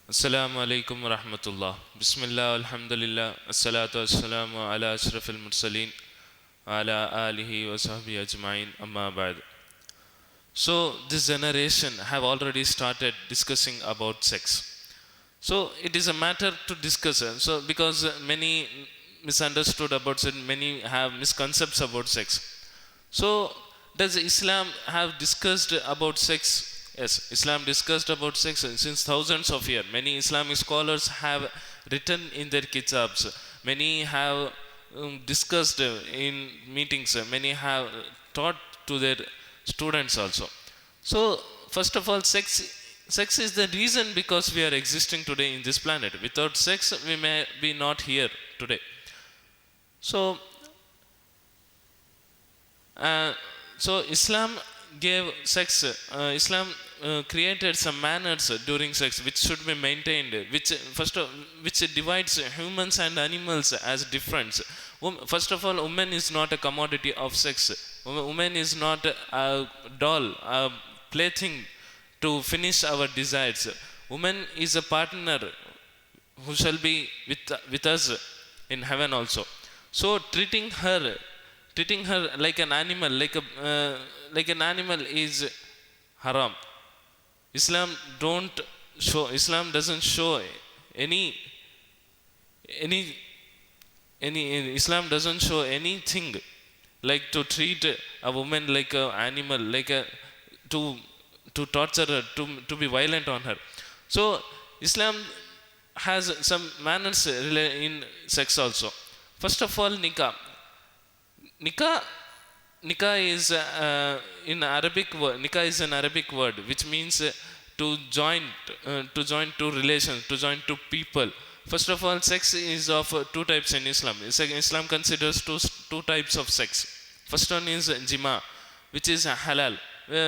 Assalamu alaikum wa rahmatullah. Bismillah, alhamdulillah, assalatu wassalamu ala ashrafil mursaleen, ala alihi wa sahbihi ajma'in, amma ba'd. So, this generation have already started discussing about sex. So, it is a matter to discuss. So, because many misunderstood about sex, many have misconceptions about sex. So, does Islam have discussed about sex? Yes, Islam discussed about sex since thousands of years. Many Islamic scholars have written in their kitabs. Many have discussed in meetings. Many have taught to their students also. So, first of all, sex is the reason because we are existing today in this planet. Without sex, we may be not here today. So, uh, Islam gave sex. Islam created some manners during sex, which should be maintained. Which divides humans and animals as different. First of all, woman is not a commodity of sex. Woman is not a doll, a plaything to finish our desires. Woman is a partner who shall be with us in heaven also. So treating her like an animal, like an animal is haram. Islam doesn't show any any Islam doesn't show anything like to treat a woman like an animal, like a to torture her, to be violent on her. So Islam has some manners in sex also. First of all, nikah. Nikah Nikah is in Arabic word. Nikah is an Arabic word which means to join two relations, to join two people. First of all, sex is of two types in Islam. Islam considers two types of sex. First one is jima, which is halal,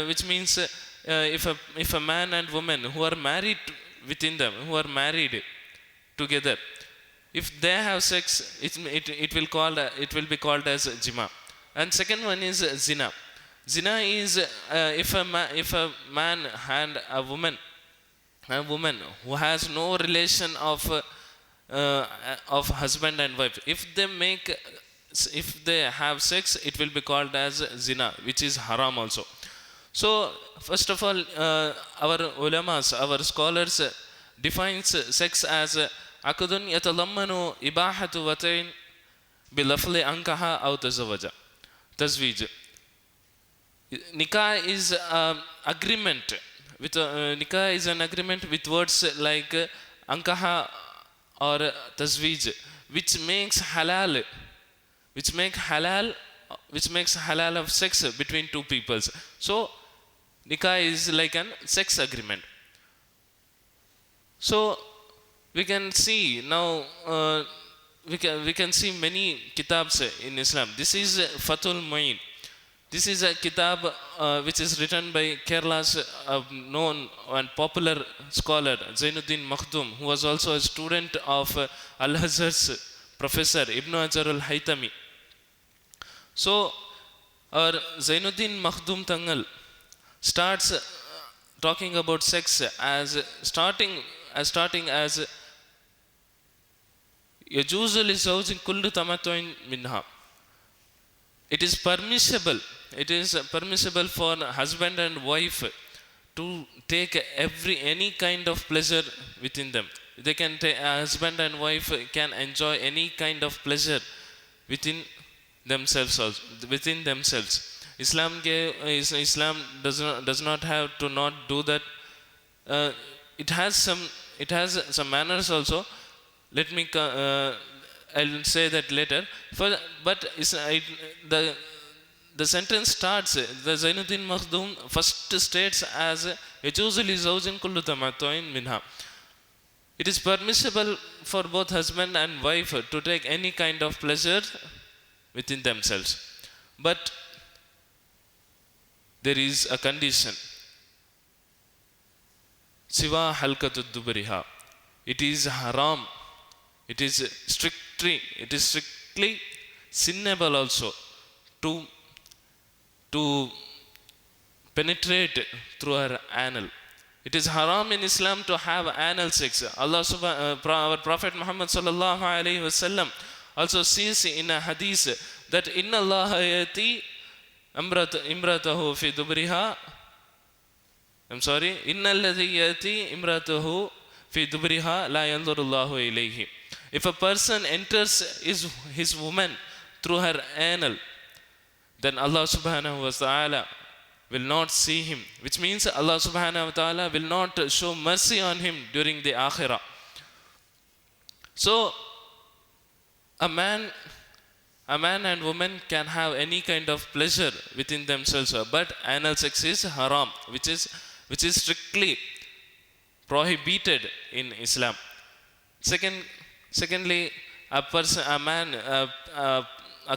which means if a man and woman who are married within them, who are married together, if they have sex, it will be called as jima. And second one is zina. Zina is if a man and a woman who has no relation of husband and wife, if they have sex, it will be called as zina, which is haram also. So first of all, our ulamas, our scholars defines sex as akadun yatalammanu ibahatu watain bilafli ankaha aw tazawaja. Tazwij. Nikah is agreement with nikah is an agreement with words like ankaha or tazwij, which makes halal, which makes halal of sex between two peoples. So nikah is like an sex agreement. So we can see now. We can see many kitabs in Islam. This is Fathul Muin. This is a kitab which is written by Kerala's known and popular scholar Zainuddin Makhdum, who was also a student of Al-Azhar's professor Ibn Hajar al-Haytami. So our Zainuddin Makhdum Tangal starts talking about sex as starting as يجوز للزوج كل تمتع منها. It is permissible for husband and wife to take any kind of pleasure within them. They can husband and wife can enjoy any kind of pleasure within themselves also, within themselves. Islam does not have to not do that. It has some manners also. Let me I'll say that later. But the sentence starts, the Zainuddin Makhdum first states as يجوز لزوج كل تمتع منها. It is permissible for both husband and wife to take any kind of pleasure within themselves. But there is a condition. Siwa halkatu dubariha. It is haram. It is strictly sinnable also to penetrate through her anal. It is haram in Islam to have anal sex. Our Prophet Muhammad sallallahu alaihi wasallam also says in a hadith that inna Allah yati imratahu fi dubriha. I'm sorry. Inna alladhi yati imratahu fi dubriha la yanzurullahu ilayhi. If a person enters his woman through her anal, then Allah subhanahu wa ta'ala will not see him, which means Allah subhanahu wa ta'ala will not show mercy on him during the akhirah. So a man and woman can have any kind of pleasure within themselves, but anal sex is haram, which is strictly prohibited in Islam. Secondly, a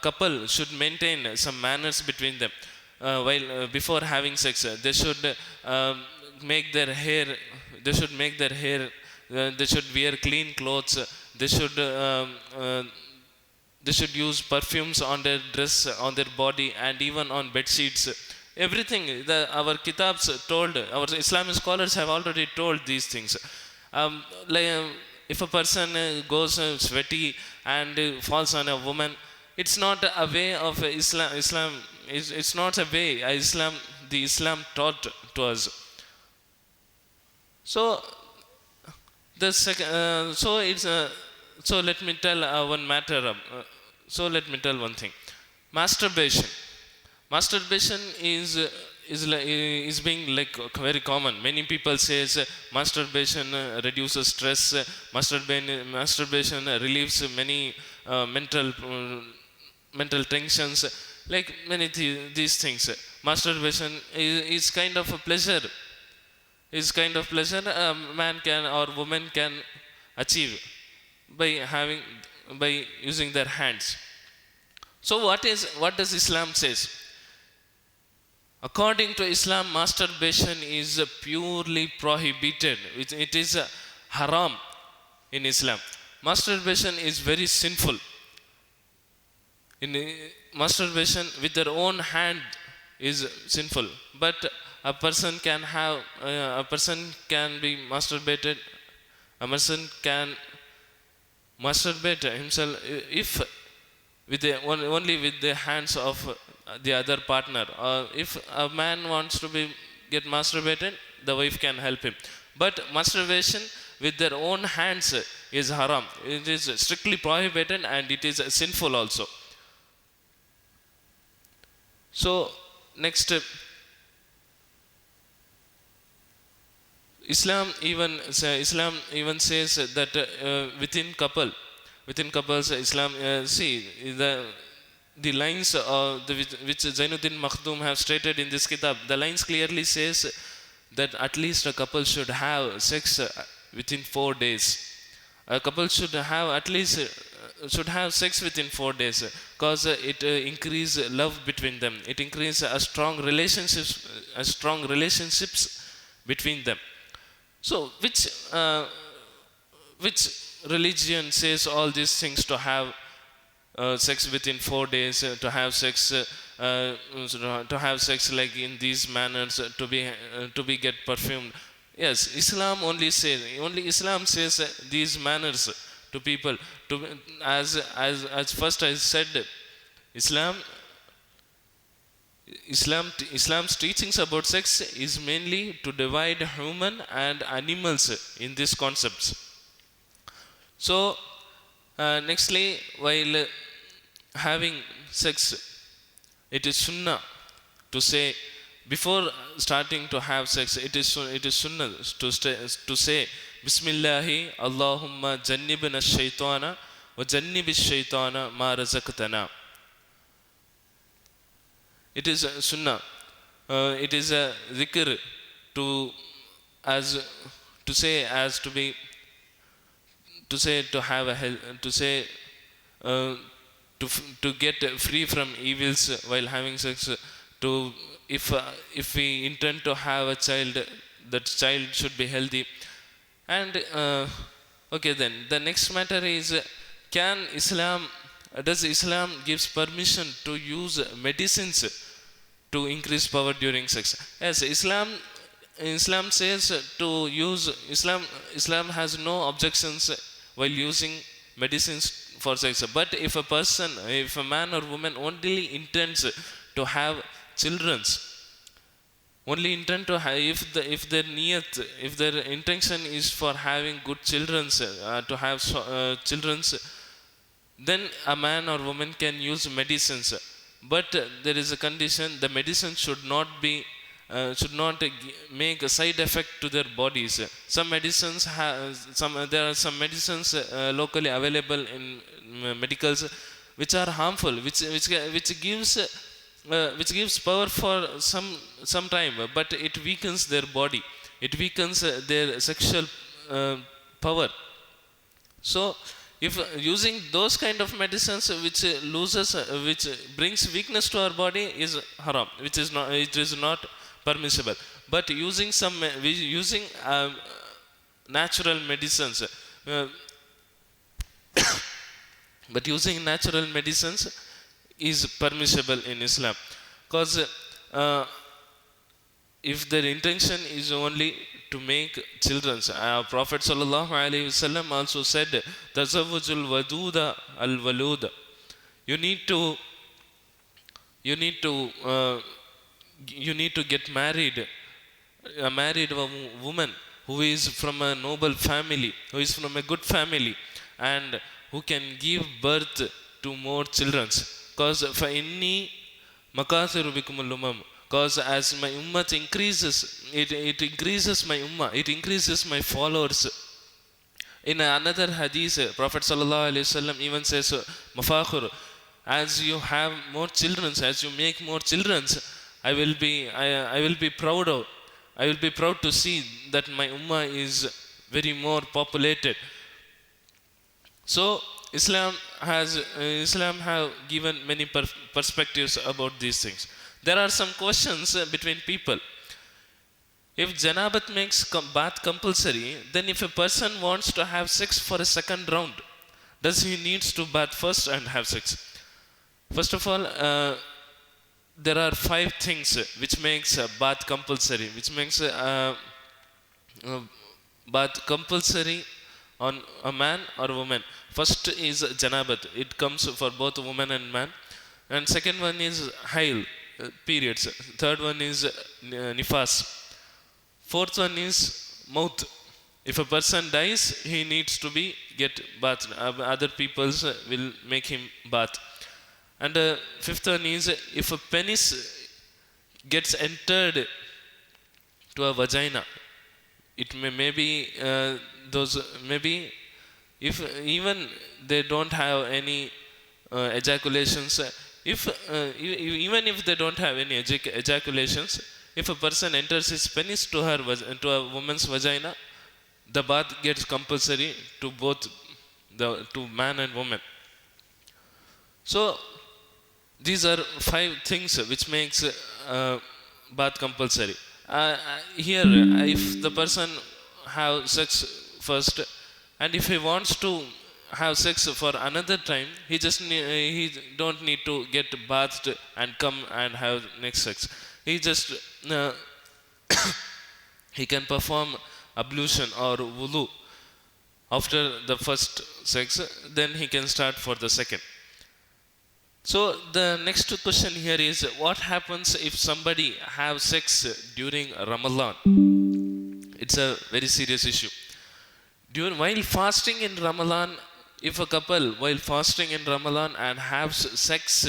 couple should maintain some manners between them. Before having sex, they should make their hair. They should wear clean clothes. They should use perfumes on their dress, on their body, and even on bed sheets. Everything our kitabs told, our Islamic scholars have already told these things. If a person goes sweaty and falls on a woman, it's not a way of Islam. It's not a way the Islam taught to us. So the second, so let me tell one matter. So let me tell one thing. Masturbation is being like very common. Many people says masturbation reduces stress. Masturbation relieves many mental tensions. Like many these things. Masturbation is kind of a pleasure. A man can or woman can achieve by using their hands. So what does Islam says? According to Islam, masturbation is purely prohibited. It is haram in Islam. Masturbation is very sinful. Masturbation with their own hand is sinful, but a person can be masturbated. A person can masturbate himself if only with the hands of the other partner. Or if a man wants to get masturbated, the wife can help him. But masturbation with their own hands is haram. It is strictly prohibited and it is sinful also. So next, Islam even says that within couples, Islam see the lines which Zainuddin Makhdum have stated in this kitab. The lines clearly says that at least a couple should have sex within 4 days. A couple should have sex within 4 days, because it increases love between them. It increases a strong relationships between them. So which religion says all these things, to have sex within 4 days, to have sex like in these manners, to be get perfumed? Yes, Islam Islam says these manners to people. As first I said, Islam's teachings about sex is mainly to divide human and animals in these concepts. So nextly, while having sex, it is sunnah to say, before starting to have sex, it is sunnah to say Bismillahi Allahumma jannibna shaitana wa jannibish shaitana ma razaqtana. It is sunnah. It is a dhikr to get free from evils while having sex. If we intend to have a child, that child should be healthy. And then the next matter is, does Islam gives permission to use medicines to increase power during sex? Yes, Islam Islam says to use Islam has no objections while using medicines for sex. But if a man or woman only intends to have children, only intend to have, if their niyat, if their intention is for having good children, to have children, then a man or woman can use medicines. But there is a condition: the medicine should not make a side effect to their bodies. Some medicines have there are some medicines locally available in medicals which are harmful, which gives power for some time, but it weakens their body, it weakens their sexual power. So if using those kind of medicines which brings weakness to our body is haram, it is not permissible. But using natural medicines, uh, but using natural medicines is permissible in Islam, because if their intention is only to make children. Prophet sallallahu alaihi wasallam also said, "Tazawwujul waduda al waluda." You need to you need to uh, you need to get married, a married woman who is from a noble family, who is from a good family, and who can give birth to more children. Because for inni makathiru bikumul umam, because as my ummah increases, it increases my ummah, it increases my followers. In another hadith, Prophet sallallahu alaihi wasallam even says, mafakhur, as you have more children, as you make more children, I will be proud of, I will be proud to see that my ummah is very more populated. So Islam have given many perspectives about these things. There are some questions between people. If janabat makes bath compulsory, then if a person wants to have sex for a second round, does he needs to bath first and have sex? First of all, there are 5 things which makes bath compulsory, which makes bath compulsory on a man or woman. First is janabat, it comes for both woman and man. And second one is hail, periods. Third one is nifas. Fourth one is mouth. If a person dies, he needs to be get bath. Other people will make him bath. And fifth one is if a penis gets entered to a vagina, it maybe those maybe if even they don't have any ejaculations, if even if they don't have any ejaculations, if a person enters his penis to a woman's vagina, the bath gets compulsory to both to man and woman. So these are 5 things which makes bath compulsory. Here, if the person have sex first, and if he wants to have sex for another time, he don't need to get bathed and come and have next sex. He just he can perform ablution or wudu after the first sex, then he can start for the second. So the next question here is, what happens if somebody have sex during Ramadan? It's a very serious issue. While fasting in Ramadan, if a couple while fasting in Ramadan and have sex,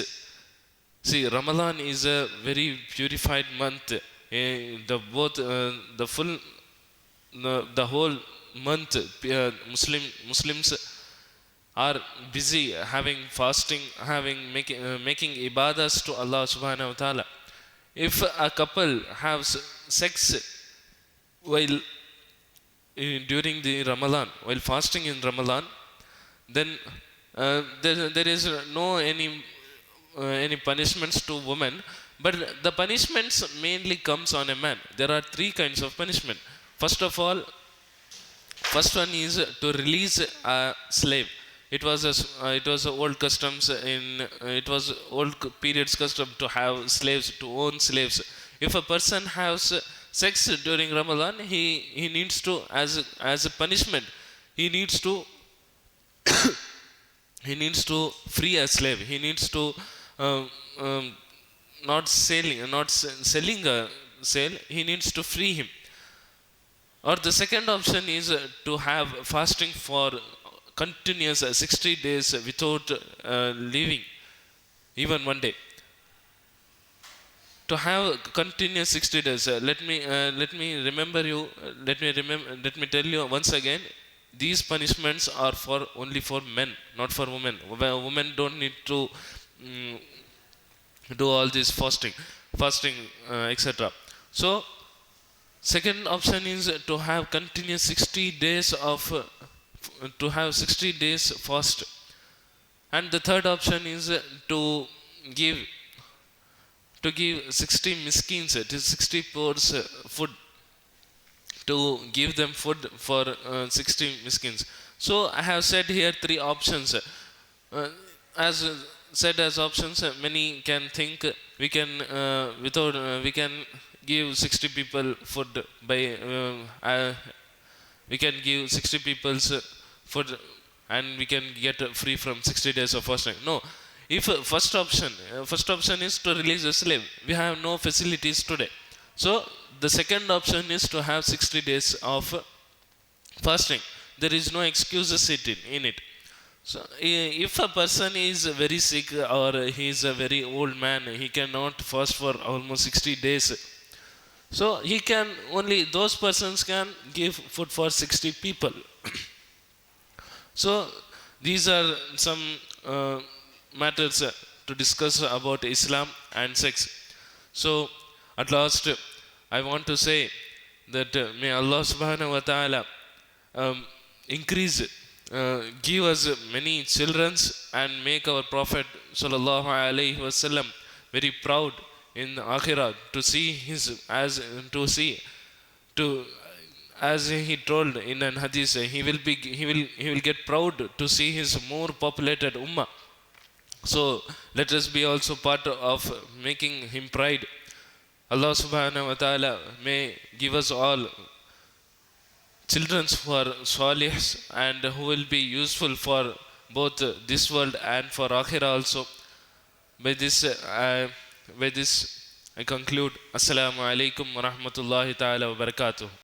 see, Ramadan is a very purified month. The whole month, Muslims are busy having fasting, making ibadas to Allah subhanahu wa ta'ala. If a couple has sex while during the Ramadan, while fasting in Ramadan, then there is no any punishments to women, but the punishments mainly comes on a man. There are 3 kinds of punishment. First of all, first one is to release a slave. It was old customs it was old periods custom to have slaves, to own slaves. If a person has sex during Ramadan, he needs to, as a punishment, he needs to he needs to free a slave. He needs to um, um, not selling a sale. He needs to free him. Or the second option is to have fasting for continuous 60 days without leaving even one day. To have continuous 60 days, let me tell you once again, these punishments are for only for men, not for women. Women don't need to mm, do all this fasting, etc. So second option is to have continuous 60 days of to have 60 days fast. And the third option is give give 60 miskins, it is 60 poors food, to give them food for 60 miskins. So I have said here three options. As said as options, many can think we can give 60 people food by we can give 60 people's food and we can get free from 60 days of fasting. No. If first option is to release a slave, we have no facilities today. So the second option is to have 60 days of fasting. There is no excuses in it. So if a person is very sick or he is a very old man, he cannot fast for almost 60 days. So he can only, those persons can give food for 60 people. So these are some matters to discuss about Islam and sex. So at last, I want to say that may Allah subhanahu wa ta'ala increase, give us many children and make our Prophet sallallahu alaihi wasallam very proud in Akhirah, to see his, as he told in an hadith, he will get proud to see his more populated ummah. So let us be also part of making him pride. Allah subhanahu wa ta'ala may give us all children who are salihs and who will be useful for both this world and for Akhirah also. By this I conclude. Assalamu alaikum wa rahmatullahi ta'ala wa barakatuh.